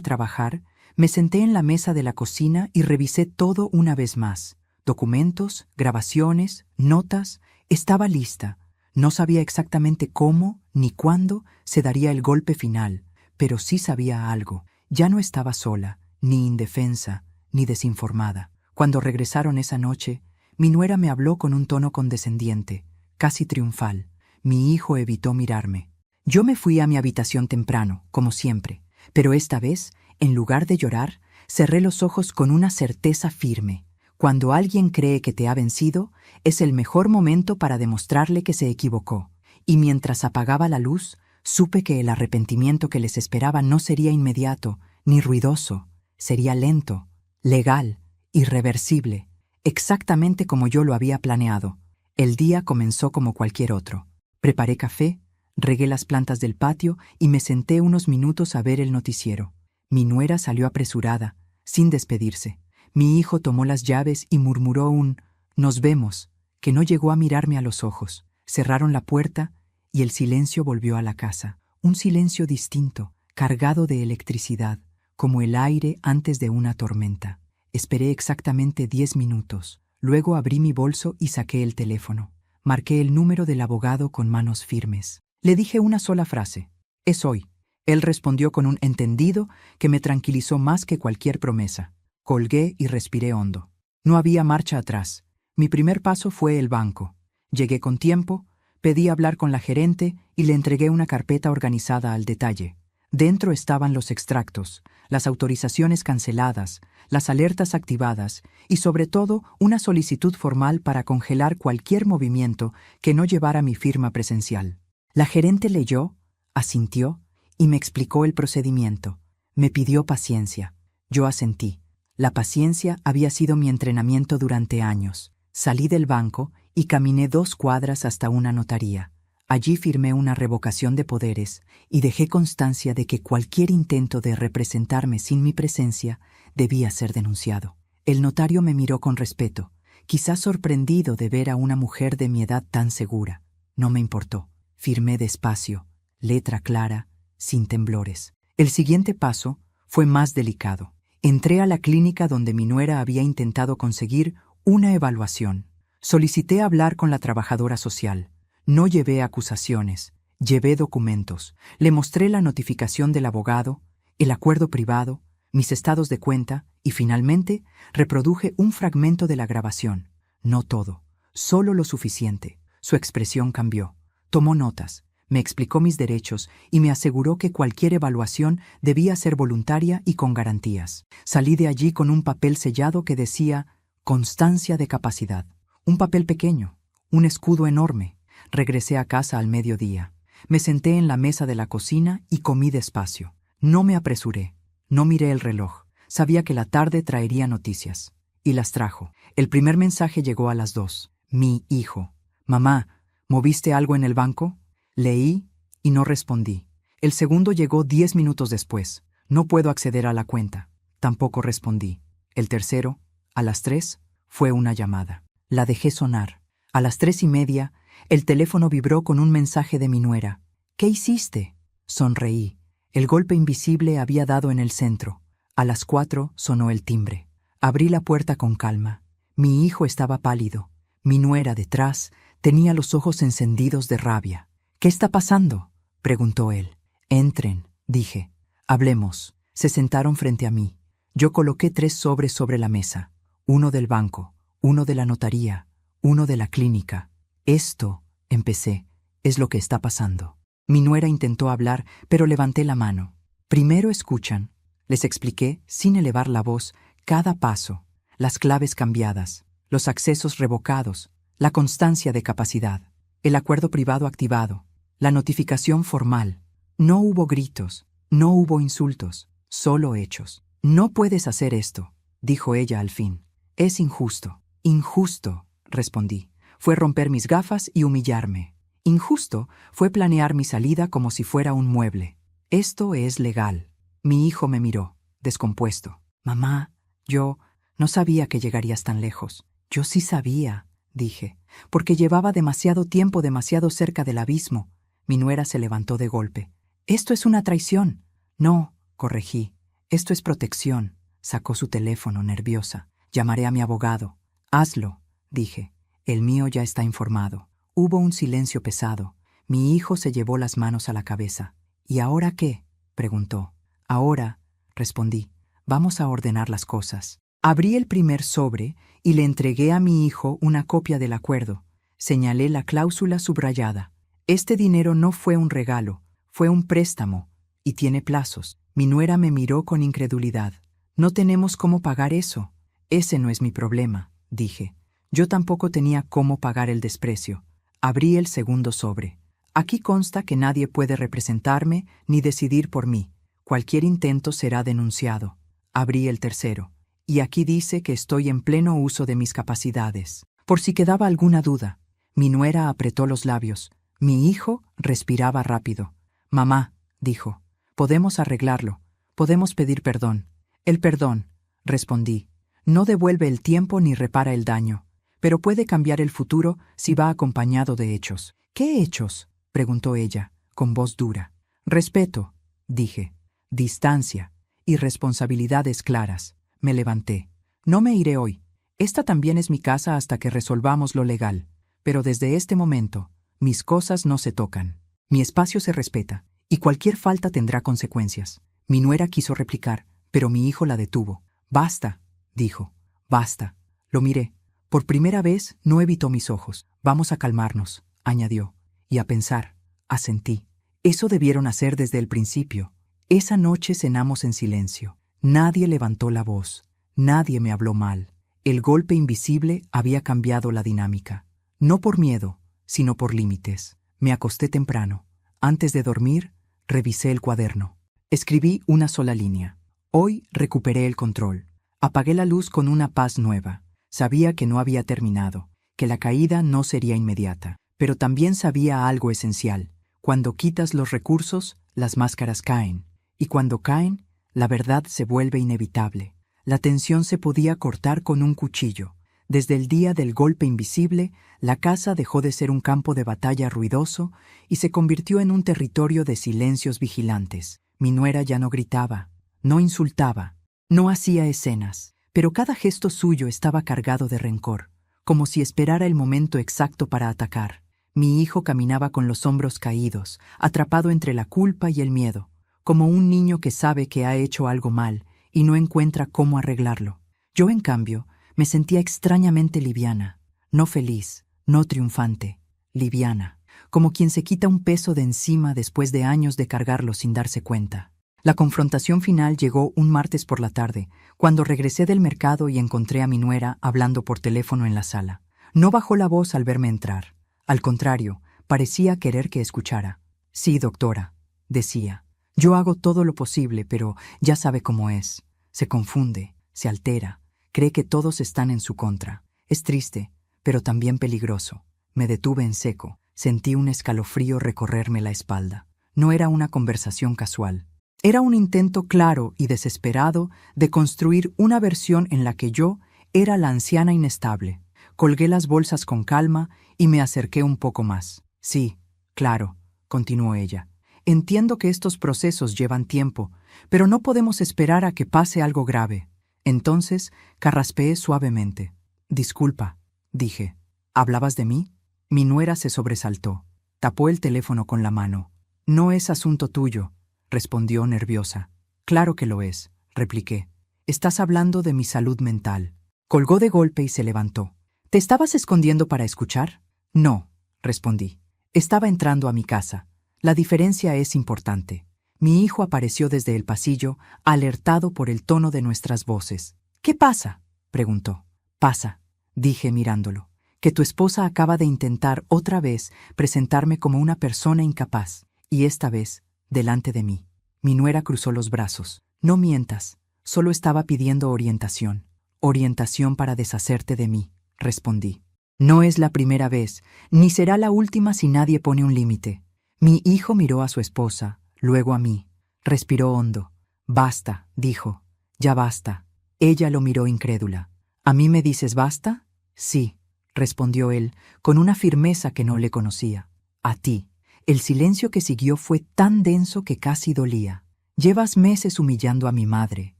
trabajar, me senté en la mesa de la cocina y revisé todo una vez más. Documentos, grabaciones, notas, estaba lista. No sabía exactamente cómo ni cuándo se daría el golpe final, pero sí sabía algo. Ya no estaba sola, ni indefensa, ni desinformada. Cuando regresaron esa noche, mi nuera me habló con un tono condescendiente, casi triunfal. Mi hijo evitó mirarme. Yo me fui a mi habitación temprano, como siempre, pero esta vez, en lugar de llorar, cerré los ojos con una certeza firme. Cuando alguien cree que te ha vencido, es el mejor momento para demostrarle que se equivocó. Y mientras apagaba la luz, supe que el arrepentimiento que les esperaba no sería inmediato, ni ruidoso. Sería lento, legal, irreversible, exactamente como yo lo había planeado. El día comenzó como cualquier otro. Preparé café, regué las plantas del patio y me senté unos minutos a ver el noticiero. Mi nuera salió apresurada, sin despedirse. Mi hijo tomó las llaves y murmuró un «Nos vemos», que no llegó a mirarme a los ojos. Cerraron la puerta y el silencio volvió a la casa. Un silencio distinto, cargado de electricidad, como el aire antes de una tormenta. Esperé exactamente 10 minutos. Luego abrí mi bolso y saqué el teléfono. Marqué el número del abogado con manos firmes. Le dije una sola frase: «Es hoy». Él respondió con un entendido que me tranquilizó más que cualquier promesa. Colgué y respiré hondo. No había marcha atrás. Mi primer paso fue el banco. Llegué con tiempo, pedí hablar con la gerente y le entregué una carpeta organizada al detalle. Dentro estaban los extractos, las autorizaciones canceladas, las alertas activadas y sobre todo una solicitud formal para congelar cualquier movimiento que no llevara mi firma presencial. La gerente leyó, asintió y me explicó el procedimiento. Me pidió paciencia. Yo asentí. La paciencia había sido mi entrenamiento durante años. Salí del banco y caminé 2 cuadras hasta una notaría. Allí firmé una revocación de poderes y dejé constancia de que cualquier intento de representarme sin mi presencia debía ser denunciado. El notario me miró con respeto, quizás sorprendido de ver a una mujer de mi edad tan segura. No me importó. Firmé despacio, letra clara, sin temblores. El siguiente paso fue más delicado. Entré a la clínica donde mi nuera había intentado conseguir una evaluación. Solicité hablar con la trabajadora social. No llevé acusaciones, llevé documentos. Le mostré la notificación del abogado, el acuerdo privado, mis estados de cuenta y finalmente reproduje un fragmento de la grabación. No todo, solo lo suficiente. Su expresión cambió. Tomó notas, me explicó mis derechos y me aseguró que cualquier evaluación debía ser voluntaria y con garantías. Salí de allí con un papel sellado que decía «Constancia de capacidad». Un papel pequeño, un escudo enorme. Regresé a casa al mediodía. Me senté en la mesa de la cocina y comí despacio. No me apresuré. No miré el reloj. Sabía que la tarde traería noticias. Y las trajo. El primer mensaje llegó a las 2. Mi hijo. «Mamá, ¿moviste algo en el banco?» Leí y no respondí. El segundo llegó 10 minutos después. «No puedo acceder a la cuenta». Tampoco respondí. El tercero, a las 3, fue una llamada. La dejé sonar. A las 3:30, el teléfono vibró con un mensaje de mi nuera. «¿Qué hiciste?» Sonreí. El golpe invisible había dado en el centro. A las 4 sonó el timbre. Abrí la puerta con calma. Mi hijo estaba pálido. Mi nuera, detrás, tenía los ojos encendidos de rabia. «¿Qué está pasando?», preguntó él. «Entren», dije. «Hablemos». Se sentaron frente a mí. Yo coloqué 3 sobres sobre la mesa. Uno del banco, uno de la notaría, uno de la clínica. «Esto», empecé, «es lo que está pasando». Mi nuera intentó hablar, pero levanté la mano. «Primero escuchan». Les expliqué, sin elevar la voz, cada paso, las claves cambiadas, los accesos revocados, la constancia de capacidad, el acuerdo privado activado, la notificación formal. No hubo gritos, no hubo insultos, solo hechos. «No puedes hacer esto», dijo ella al fin. «Es injusto». «Injusto», respondí. Fue romper mis gafas y humillarme. Injusto fue planear mi salida como si fuera un mueble. «Esto es legal». Mi hijo me miró, descompuesto. «Mamá, yo no sabía que llegarías tan lejos». «Yo sí sabía», dije, porque llevaba demasiado tiempo demasiado cerca del abismo. Mi nuera se levantó de golpe. Esto es una traición. No, corregí. Esto es protección. Sacó su teléfono, nerviosa. Llamaré a mi abogado. Hazlo, dije. El mío ya está informado. Hubo un silencio pesado. Mi hijo se llevó las manos a la cabeza. ¿Y ahora qué?, preguntó. Ahora, respondí, vamos a ordenar las cosas. Abrí el primer sobre y le entregué a mi hijo una copia del acuerdo. Señalé la cláusula subrayada. Este dinero no fue un regalo, fue un préstamo, y tiene plazos. Mi nuera me miró con incredulidad. No tenemos cómo pagar eso. Ese no es mi problema, dije. Yo tampoco tenía cómo pagar el desprecio. Abrí el segundo sobre. Aquí consta que nadie puede representarme ni decidir por mí. Cualquier intento será denunciado. Abrí el tercero. Y aquí dice que estoy en pleno uso de mis capacidades. Por si quedaba alguna duda. Mi nuera apretó los labios. Mi hijo respiraba rápido. Mamá, dijo, podemos arreglarlo. Podemos pedir perdón. El perdón, respondí, no devuelve el tiempo ni repara el daño, pero puede cambiar el futuro si va acompañado de hechos. ¿Qué hechos?, preguntó ella, con voz dura. Respeto, dije. Distancia y responsabilidades claras. Me levanté. No me iré hoy. Esta también es mi casa hasta que resolvamos lo legal. Pero desde este momento, mis cosas no se tocan. Mi espacio se respeta, y cualquier falta tendrá consecuencias. Mi nuera quiso replicar, pero mi hijo la detuvo. Basta, dijo. Basta. Lo miré. Por primera vez no evitó mis ojos. Vamos a calmarnos, añadió. Y a pensar. Asentí. Eso debieron hacer desde el principio. Esa noche cenamos en silencio. Nadie levantó la voz. Nadie me habló mal. El golpe invisible había cambiado la dinámica. No por miedo, sino por límites. Me acosté temprano. Antes de dormir, revisé el cuaderno. Escribí una sola línea. Hoy recuperé el control. Apagué la luz con una paz nueva. Sabía que no había terminado, que la caída no sería inmediata. Pero también sabía algo esencial. Cuando quitas los recursos, las máscaras caen. Y cuando caen, la verdad se vuelve inevitable. La tensión se podía cortar con un cuchillo. Desde el día del golpe invisible, la casa dejó de ser un campo de batalla ruidoso y se convirtió en un territorio de silencios vigilantes. Mi nuera ya no gritaba, no insultaba, no hacía escenas, pero cada gesto suyo estaba cargado de rencor, como si esperara el momento exacto para atacar. Mi hijo caminaba con los hombros caídos, atrapado entre la culpa y el miedo, como un niño que sabe que ha hecho algo mal y no encuentra cómo arreglarlo. Yo, en cambio, me sentía extrañamente liviana, no feliz, no triunfante, liviana, como quien se quita un peso de encima después de años de cargarlo sin darse cuenta. La confrontación final llegó un martes por la tarde, cuando regresé del mercado y encontré a mi nuera hablando por teléfono en la sala. No bajó la voz al verme entrar. Al contrario, parecía querer que escuchara. Sí, doctora, decía. Yo hago todo lo posible, pero ya sabe cómo es. Se confunde, se altera, cree que todos están en su contra. Es triste, pero también peligroso. Me detuve en seco. Sentí un escalofrío recorrerme la espalda. No era una conversación casual. Era un intento claro y desesperado de construir una versión en la que yo era la anciana inestable. Colgué las bolsas con calma y me acerqué un poco más. Sí, claro, continuó ella. Entiendo que estos procesos llevan tiempo, pero no podemos esperar a que pase algo grave. Entonces carraspeé suavemente. Disculpa, dije. ¿Hablabas de mí? Mi nuera se sobresaltó. Tapó el teléfono con la mano. No es asunto tuyo, respondió nerviosa. Claro que lo es, repliqué. Estás hablando de mi salud mental. Colgó de golpe y se levantó. ¿Te estabas escondiendo para escuchar? No, respondí. Estaba entrando a mi casa. La diferencia es importante. Mi hijo apareció desde el pasillo, alertado por el tono de nuestras voces. ¿Qué pasa?, preguntó. Pasa, dije mirándolo, que tu esposa acaba de intentar otra vez presentarme como una persona incapaz, y esta vez delante de mí. Mi nuera cruzó los brazos. No mientas, solo estaba pidiendo orientación. Orientación para deshacerte de mí, respondí. No es la primera vez, ni será la última si nadie pone un límite. Mi hijo miró a su esposa, luego a mí. Respiró hondo. Basta, dijo. Ya basta. Ella lo miró incrédula. ¿A mí me dices basta? Sí, respondió él, con una firmeza que no le conocía. A ti. El silencio que siguió fue tan denso que casi dolía. Llevas meses humillando a mi madre,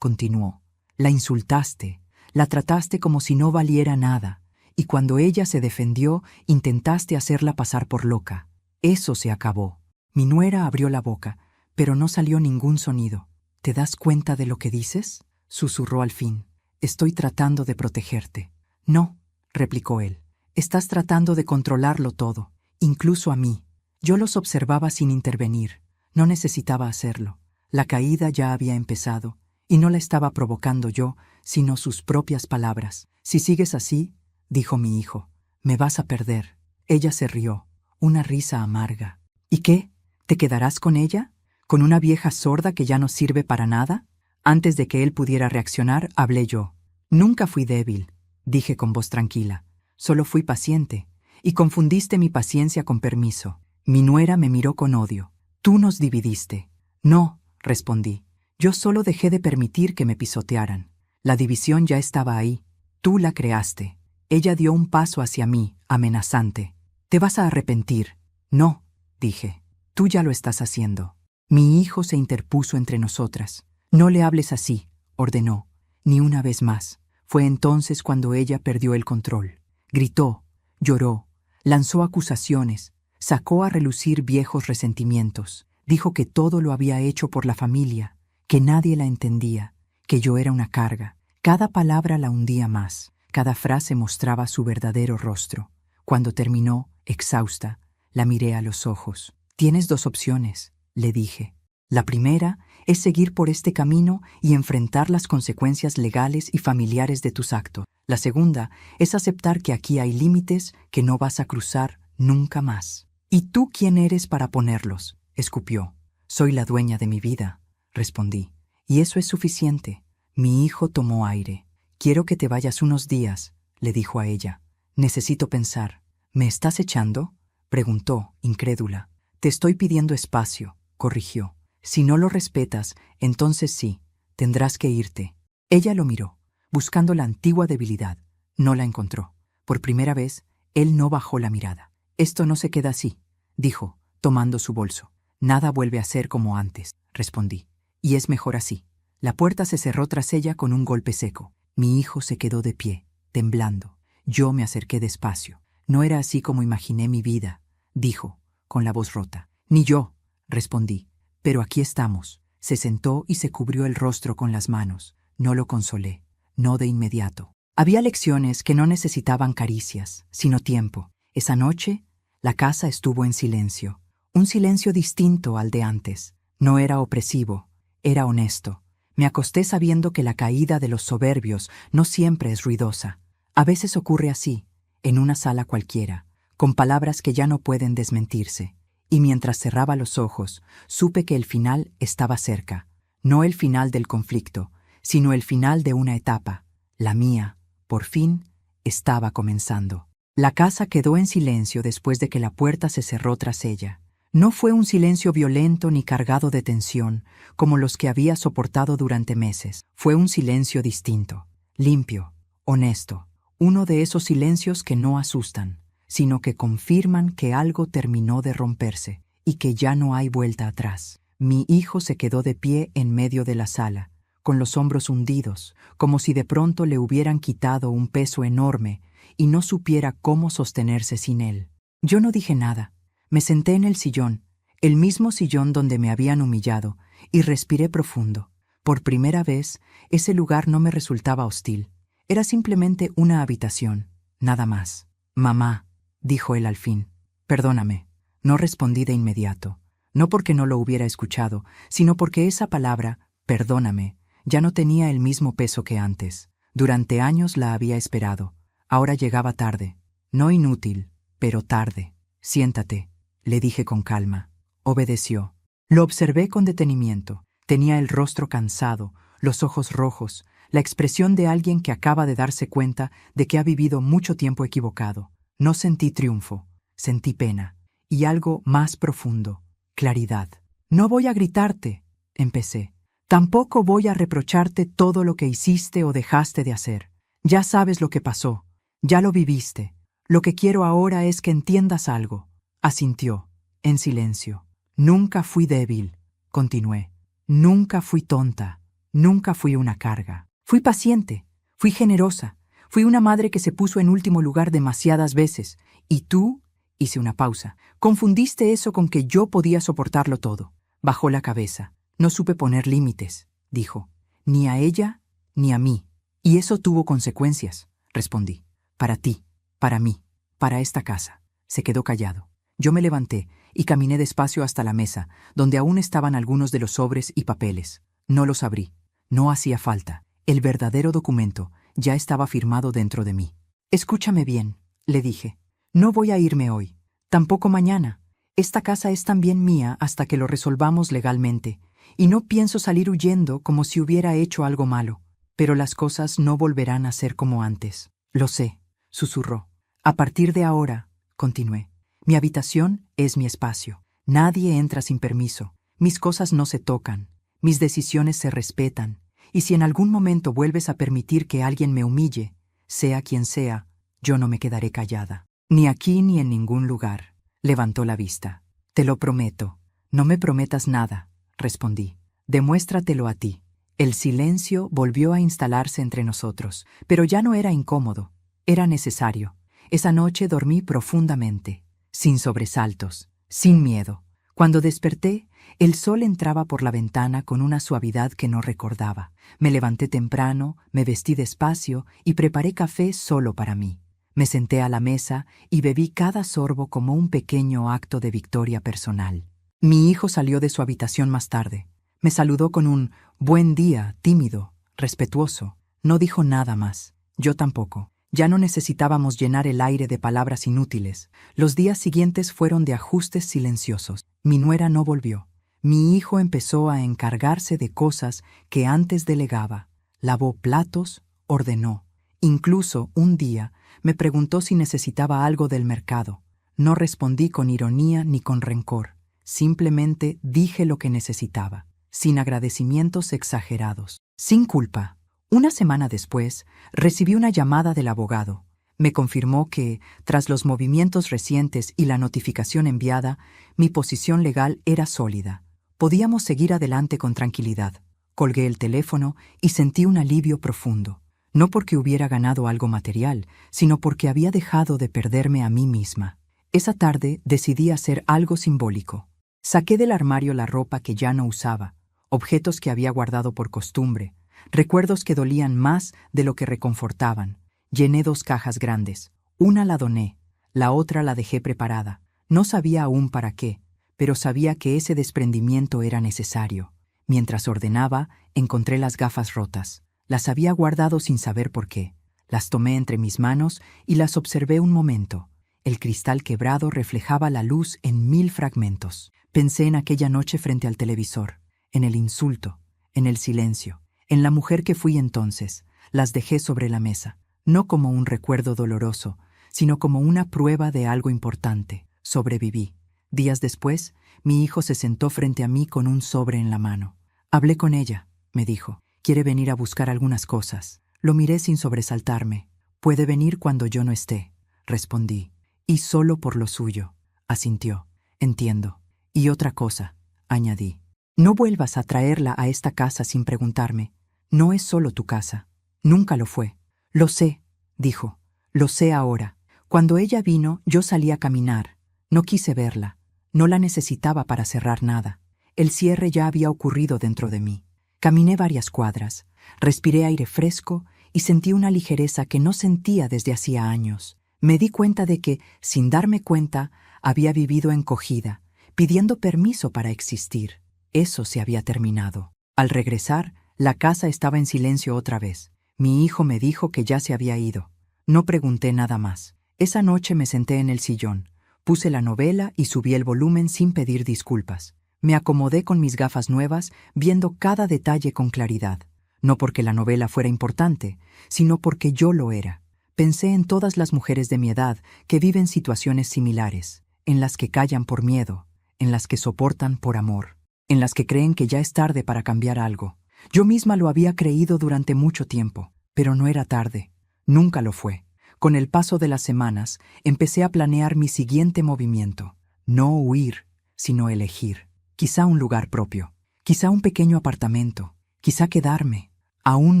continuó. La insultaste, la trataste como si no valiera nada, y cuando ella se defendió, intentaste hacerla pasar por loca. Eso se acabó. Mi nuera abrió la boca, pero no salió ningún sonido. ¿Te das cuenta de lo que dices?, susurró al fin. Estoy tratando de protegerte. No, replicó él. Estás tratando de controlarlo todo, incluso a mí. Yo los observaba sin intervenir. No necesitaba hacerlo. La caída ya había empezado, y no la estaba provocando yo, sino sus propias palabras. Si sigues así, dijo mi hijo, me vas a perder. Ella se rió, una risa amarga. ¿Y qué? ¿Te quedarás con ella? ¿Con una vieja sorda que ya no sirve para nada? Antes de que él pudiera reaccionar, hablé yo. Nunca fui débil, dije con voz tranquila. Solo fui paciente, y confundiste mi paciencia con permiso. Mi nuera me miró con odio. Tú nos dividiste. No, respondí. Yo solo dejé de permitir que me pisotearan. La división ya estaba ahí. Tú la creaste. Ella dio un paso hacia mí, amenazante. Te vas a arrepentir. No, dije. Tú ya lo estás haciendo. Mi hijo se interpuso entre nosotras. No le hables así, ordenó. Ni una vez más. Fue entonces cuando ella perdió el control. Gritó, lloró, lanzó acusaciones, sacó a relucir viejos resentimientos. Dijo que todo lo había hecho por la familia, que nadie la entendía, que yo era una carga. Cada palabra la hundía más, cada frase mostraba su verdadero rostro. Cuando terminó, exhausta, la miré a los ojos. Tienes dos opciones, le dije. La primera es seguir por este camino y enfrentar las consecuencias legales y familiares de tus actos. La segunda es aceptar que aquí hay límites que no vas a cruzar nunca más. ¿Y tú quién eres para ponerlos?, escupió. Soy la dueña de mi vida, respondí. Y eso es suficiente. Mi hijo tomó aire. Quiero que te vayas unos días, le dijo a ella. Necesito pensar. ¿Me estás echando?, preguntó, incrédula. Te estoy pidiendo espacio, corrigió. Si no lo respetas, entonces sí, tendrás que irte. Ella lo miró, buscando la antigua debilidad. No la encontró. Por primera vez, él no bajó la mirada. Esto no se queda así, dijo, tomando su bolso. Nada vuelve a ser como antes, respondí. Y es mejor así. La puerta se cerró tras ella con un golpe seco. Mi hijo se quedó de pie, temblando. Yo me acerqué despacio. No era así como imaginé mi vida, dijo, con la voz rota. Ni yo, respondí. Pero aquí estamos. Se sentó y se cubrió el rostro con las manos. No lo consolé, no de inmediato. Había lecciones que no necesitaban caricias, sino tiempo. Esa noche, la casa estuvo en silencio. Un silencio distinto al de antes. No era opresivo, era honesto. Me acosté sabiendo que la caída de los soberbios no siempre es ruidosa. A veces ocurre así, en una sala cualquiera, con palabras que ya no pueden desmentirse. Y mientras cerraba los ojos, supe que el final estaba cerca. No el final del conflicto, sino el final de una etapa. La mía, por fin, estaba comenzando. La casa quedó en silencio después de que la puerta se cerró tras ella. No fue un silencio violento ni cargado de tensión, como los que había soportado durante meses. Fue un silencio distinto, limpio, honesto. Uno de esos silencios que no asustan, sino que confirman que algo terminó de romperse y que ya no hay vuelta atrás. Mi hijo se quedó de pie en medio de la sala, con los hombros hundidos, como si de pronto le hubieran quitado un peso enorme y no supiera cómo sostenerse sin él. Yo no dije nada. Me senté en el sillón, el mismo sillón donde me habían humillado, y respiré profundo. Por primera vez, ese lugar no me resultaba hostil. Era simplemente una habitación, nada más. Mamá, dijo él al fin. Perdóname. No respondí de inmediato. No porque no lo hubiera escuchado, sino porque esa palabra, perdóname, ya no tenía el mismo peso que antes. Durante años la había esperado. Ahora llegaba tarde. No inútil, pero tarde. Siéntate, le dije con calma. Obedeció. Lo observé con detenimiento. Tenía el rostro cansado, los ojos rojos, la expresión de alguien que acaba de darse cuenta de que ha vivido mucho tiempo equivocado. No sentí triunfo, sentí pena. Y algo más profundo, claridad. No voy a gritarte, empecé. Tampoco voy a reprocharte todo lo que hiciste o dejaste de hacer. Ya sabes lo que pasó, ya lo viviste. Lo que quiero ahora es que entiendas algo. Asintió, en silencio. Nunca fui débil, continué. Nunca fui tonta. Nunca fui una carga. Fui paciente. Fui generosa. Fui una madre que se puso en último lugar demasiadas veces. Y tú, hice una pausa, confundiste eso con que yo podía soportarlo todo. Bajó la cabeza. No supe poner límites, dijo. Ni a ella, ni a mí. Y eso tuvo consecuencias, respondí. Para ti, para mí, para esta casa. Se quedó callado. Yo me levanté y caminé despacio hasta la mesa, donde aún estaban algunos de los sobres y papeles. No los abrí. No hacía falta. El verdadero documento ya estaba firmado dentro de mí. Escúchame bien, le dije. No voy a irme hoy. Tampoco mañana. Esta casa es también mía hasta que lo resolvamos legalmente. Y no pienso salir huyendo como si hubiera hecho algo malo. Pero las cosas no volverán a ser como antes. Lo sé, susurró. A partir de ahora, continué, mi habitación es mi espacio. Nadie entra sin permiso. Mis cosas no se tocan. Mis decisiones se respetan. Y si en algún momento vuelves a permitir que alguien me humille, sea quien sea, yo no me quedaré callada. Ni aquí ni en ningún lugar. Levantó la vista. Te lo prometo. No me prometas nada, respondí. Demuéstratelo a ti. El silencio volvió a instalarse entre nosotros, pero ya no era incómodo. Era necesario. Esa noche dormí profundamente, sin sobresaltos, sin miedo. Cuando desperté, el sol entraba por la ventana con una suavidad que no recordaba. Me levanté temprano, me vestí despacio y preparé café solo para mí. Me senté a la mesa y bebí cada sorbo como un pequeño acto de victoria personal. Mi hijo salió de su habitación más tarde. Me saludó con un buen día, tímido, respetuoso. No dijo nada más. Yo tampoco. Ya no necesitábamos llenar el aire de palabras inútiles. Los días siguientes fueron de ajustes silenciosos. Mi nuera no volvió. Mi hijo empezó a encargarse de cosas que antes delegaba. Lavó platos, ordenó. Incluso, un día, me preguntó si necesitaba algo del mercado. No respondí con ironía ni con rencor. Simplemente dije lo que necesitaba, sin agradecimientos exagerados, sin culpa. Una semana después, recibí una llamada del abogado. Me confirmó que, tras los movimientos recientes y la notificación enviada, mi posición legal era sólida. Podíamos seguir adelante con tranquilidad. Colgué el teléfono y sentí un alivio profundo. No porque hubiera ganado algo material, sino porque había dejado de perderme a mí misma. Esa tarde decidí hacer algo simbólico. Saqué del armario la ropa que ya no usaba, objetos que había guardado por costumbre, recuerdos que dolían más de lo que reconfortaban. Llené 2 cajas grandes. Una la doné, la otra la dejé preparada. No sabía aún para qué, pero sabía que ese desprendimiento era necesario. Mientras ordenaba, encontré las gafas rotas. Las había guardado sin saber por qué. Las tomé entre mis manos y las observé un momento. El cristal quebrado reflejaba la luz en 1000 fragmentos. Pensé en aquella noche frente al televisor, en el insulto, en el silencio, en la mujer que fui entonces. Las dejé sobre la mesa, no como un recuerdo doloroso, sino como una prueba de algo importante. Sobreviví. Días después, mi hijo se sentó frente a mí con un sobre en la mano. Hablé con ella, me dijo. Quiere venir a buscar algunas cosas. Lo miré sin sobresaltarme. Puede venir cuando yo no esté, respondí. Y solo por lo suyo, asintió. Entiendo. Y otra cosa, añadí. No vuelvas a traerla a esta casa sin preguntarme. No es solo tu casa. Nunca lo fue. Lo sé, dijo. Lo sé ahora. Cuando ella vino, yo salí a caminar. No quise verla. No la necesitaba para cerrar nada. El cierre ya había ocurrido dentro de mí. Caminé varias cuadras, respiré aire fresco y sentí una ligereza que no sentía desde hacía años. Me di cuenta de que, sin darme cuenta, había vivido encogida, pidiendo permiso para existir. Eso se había terminado. Al regresar, la casa estaba en silencio otra vez. Mi hijo me dijo que ya se había ido. No pregunté nada más. Esa noche me senté en el sillón, puse la novela y subí el volumen sin pedir disculpas. Me acomodé con mis gafas nuevas, viendo cada detalle con claridad. No porque la novela fuera importante, sino porque yo lo era. Pensé en todas las mujeres de mi edad que viven situaciones similares, en las que callan por miedo, en las que soportan por amor, en las que creen que ya es tarde para cambiar algo. Yo misma lo había creído durante mucho tiempo, pero no era tarde. Nunca lo fue. Con el paso de las semanas, empecé a planear mi siguiente movimiento. No huir, sino elegir. Quizá un lugar propio, quizá un pequeño apartamento, quizá quedarme. Aún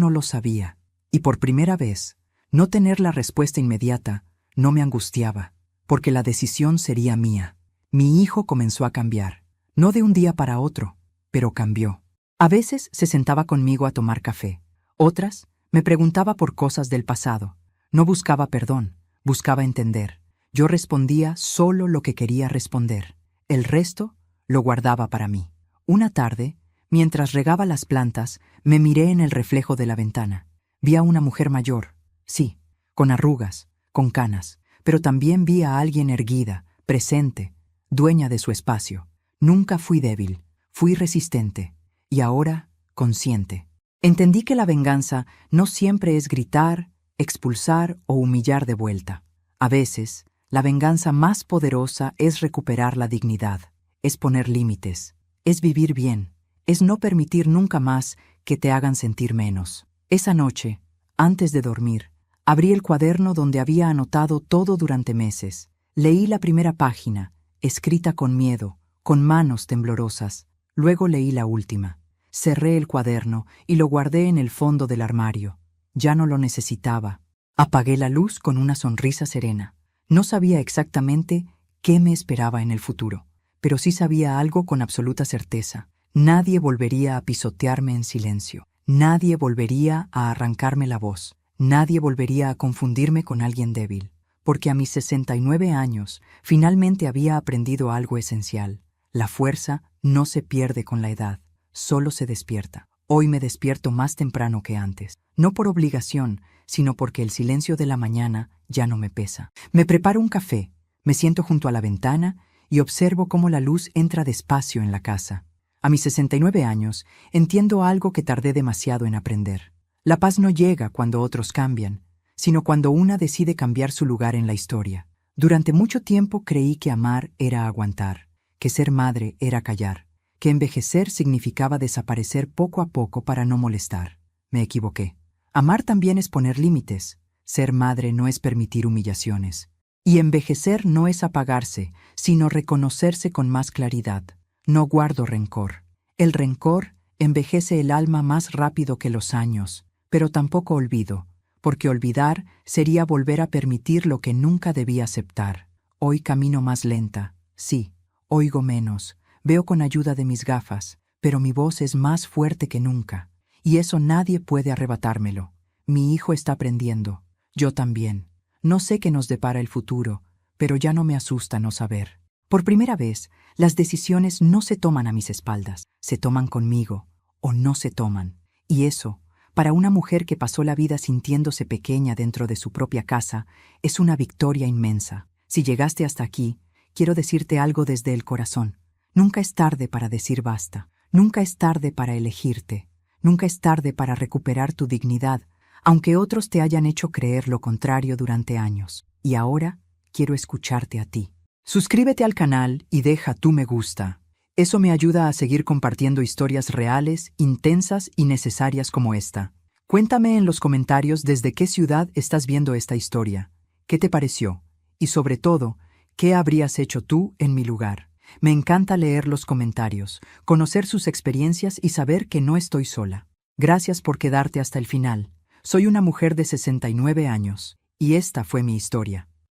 no lo sabía. Y por primera vez, no tener la respuesta inmediata no me angustiaba, porque la decisión sería mía. Mi hijo comenzó a cambiar, no de un día para otro, pero cambió. A veces se sentaba conmigo a tomar café, otras me preguntaba por cosas del pasado. No buscaba perdón, buscaba entender. Yo respondía solo lo que quería responder. El resto lo guardaba para mí. Una tarde, mientras regaba las plantas, me miré en el reflejo de la ventana. Vi a una mujer mayor, sí, con arrugas, con canas, pero también vi a alguien erguida, presente, dueña de su espacio. Nunca fui débil, fui resistente, y ahora consciente. Entendí que la venganza no siempre es gritar, expulsar o humillar de vuelta. A veces, la venganza más poderosa es recuperar la dignidad, es poner límites, es vivir bien, es no permitir nunca más que te hagan sentir menos. Esa noche, antes de dormir, abrí el cuaderno donde había anotado todo durante meses. Leí la primera página, escrita con miedo, con manos temblorosas. Luego leí la última. Cerré el cuaderno y lo guardé en el fondo del armario. Ya no lo necesitaba. Apagué la luz con una sonrisa serena. No sabía exactamente qué me esperaba en el futuro, pero sí sabía algo con absoluta certeza. Nadie volvería a pisotearme en silencio. Nadie volvería a arrancarme la voz. Nadie volvería a confundirme con alguien débil. Porque a mis 69 años finalmente había aprendido algo esencial. La fuerza no se pierde con la edad, solo se despierta. Hoy me despierto más temprano que antes, no por obligación, sino porque el silencio de la mañana ya no me pesa. Me preparo un café, me siento junto a la ventana y observo cómo la luz entra despacio en la casa. A mis 69 años entiendo algo que tardé demasiado en aprender. La paz no llega cuando otros cambian, sino cuando una decide cambiar su lugar en la historia. Durante mucho tiempo creí que amar era aguantar, que ser madre era callar, que envejecer significaba desaparecer poco a poco para no molestar. Me equivoqué. Amar también es poner límites. Ser madre no es permitir humillaciones. Y envejecer no es apagarse, sino reconocerse con más claridad. No guardo rencor. El rencor envejece el alma más rápido que los años, pero tampoco olvido, porque olvidar sería volver a permitir lo que nunca debí aceptar. Hoy camino más lenta, sí, oigo menos, veo con ayuda de mis gafas, pero mi voz es más fuerte que nunca, y eso nadie puede arrebatármelo. Mi hijo está aprendiendo, yo también. No sé qué nos depara el futuro, pero ya no me asusta no saber. Por primera vez, las decisiones no se toman a mis espaldas, se toman conmigo, o no se toman. Y eso, para una mujer que pasó la vida sintiéndose pequeña dentro de su propia casa, es una victoria inmensa. Si llegaste hasta aquí, quiero decirte algo desde el corazón. Nunca es tarde para decir basta. Nunca es tarde para elegirte. Nunca es tarde para recuperar tu dignidad, aunque otros te hayan hecho creer lo contrario durante años. Y ahora quiero escucharte a ti. Suscríbete al canal y deja tu me gusta. Eso me ayuda a seguir compartiendo historias reales, intensas y necesarias como esta. Cuéntame en los comentarios desde qué ciudad estás viendo esta historia. ¿Qué te pareció? Y sobre todo, ¿qué habrías hecho tú en mi lugar? Me encanta leer los comentarios, conocer sus experiencias y saber que no estoy sola. Gracias por quedarte hasta el final. Soy una mujer de 69 años, y esta fue mi historia.